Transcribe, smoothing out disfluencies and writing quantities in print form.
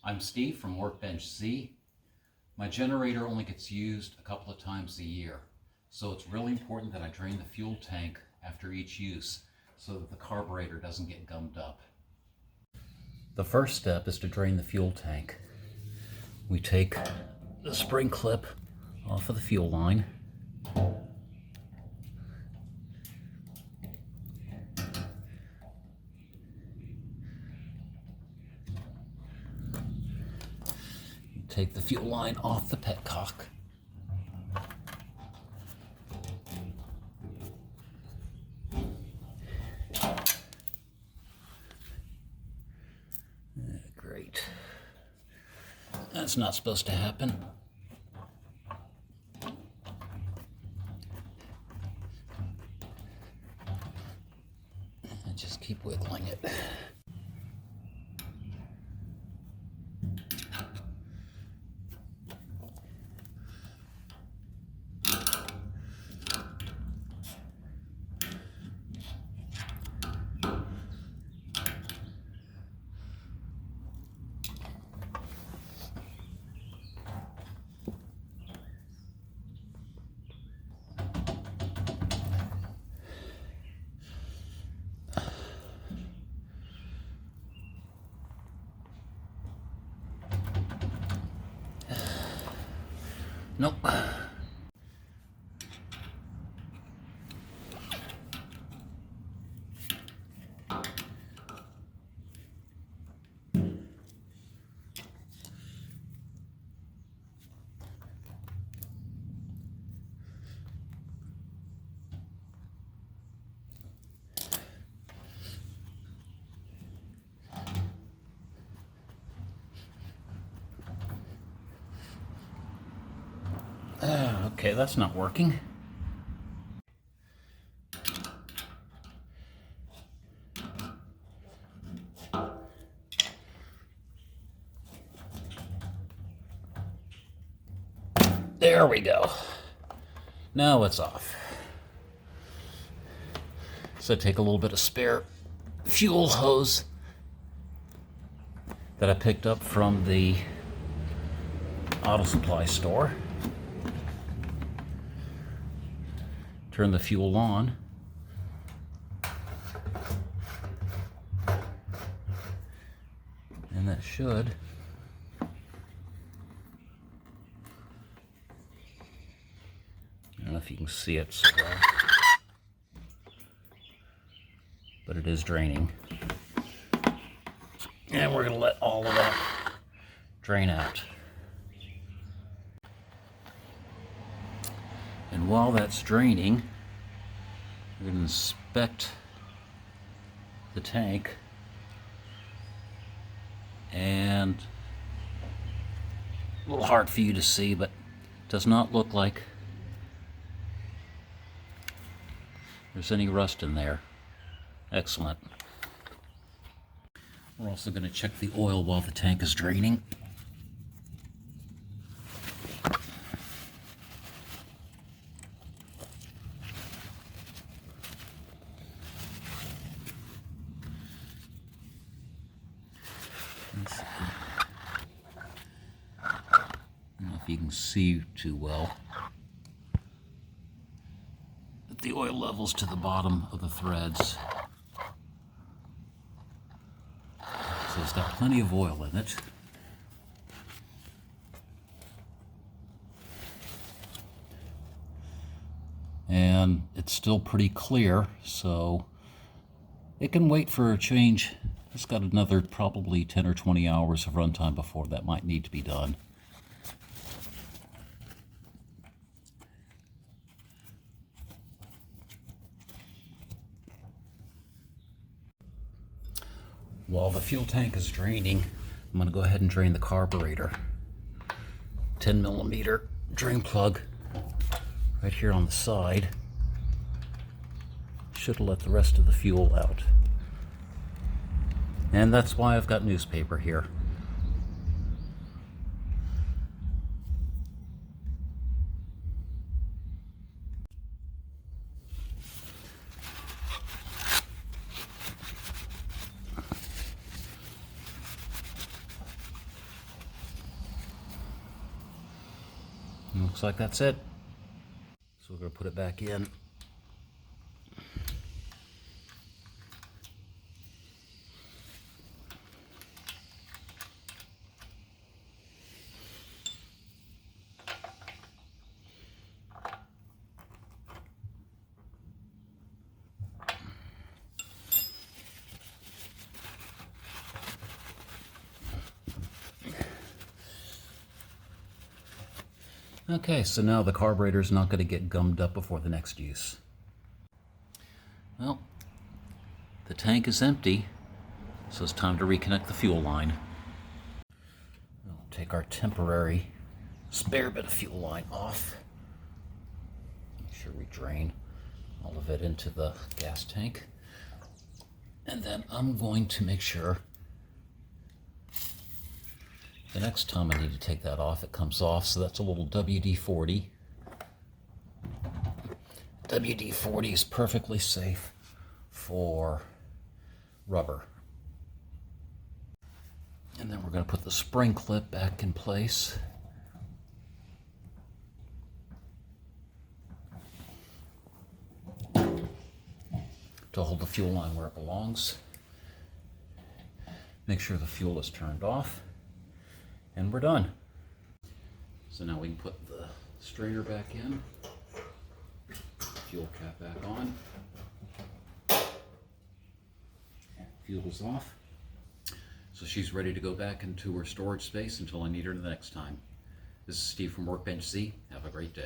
I'm Steve from Workbench-Z. My generator only gets used a couple of times a year, so it's really important that I drain the fuel tank after each use so that the carburetor doesn't get gummed up. The first step is to drain the fuel tank. We take the spring clip off of the fuel line. Take the fuel line off the petcock. Great. That's not supposed to happen. And just keep wiggling it. Nope. Okay, that's not working. There we go. Now it's off. So take a little bit of spare fuel hose that I picked up from the auto supply store. Turn the fuel on. And that should I don't know if you can see it so well, but it is draining. And we're going to let all of that drain out. And while that's draining, we're going to inspect the tank, and a little hard for you to see, but it does not look like there's any rust in there. Excellent. We're also going to check the oil while the tank is draining. I don't know if you can see too well, but the oil levels to the bottom of the threads. So it's got plenty of oil in it. And it's still pretty clear, so it can wait for a change. It's got another probably 10 or 20 hours of runtime before that might need to be done. While the fuel tank is draining, I'm going to go ahead and drain the carburetor. 10mm drain plug right here on the side. Should let the rest of the fuel out. And that's why I've got newspaper here. Looks like that's it. So we're going to put it back in. Okay, so now the carburetor is not going to get gummed up before the next use. Well, the tank is empty, so it's time to reconnect the fuel line. We'll take our temporary spare bit of fuel line off. Make sure we drain all of it into the gas tank. And then I'm going to make sure the next time I need to take that off, it comes off. So that's a little WD-40. WD-40 is perfectly safe for rubber. And then we're going to put the spring clip back in place. To hold the fuel line where it belongs. Make sure the fuel is turned off. And we're done. So now we can put the strainer back in, fuel cap back on, fuel is off. So she's ready to go back into her storage space until I need her the next time. This is Steve from Workbench-Z. Have a great day.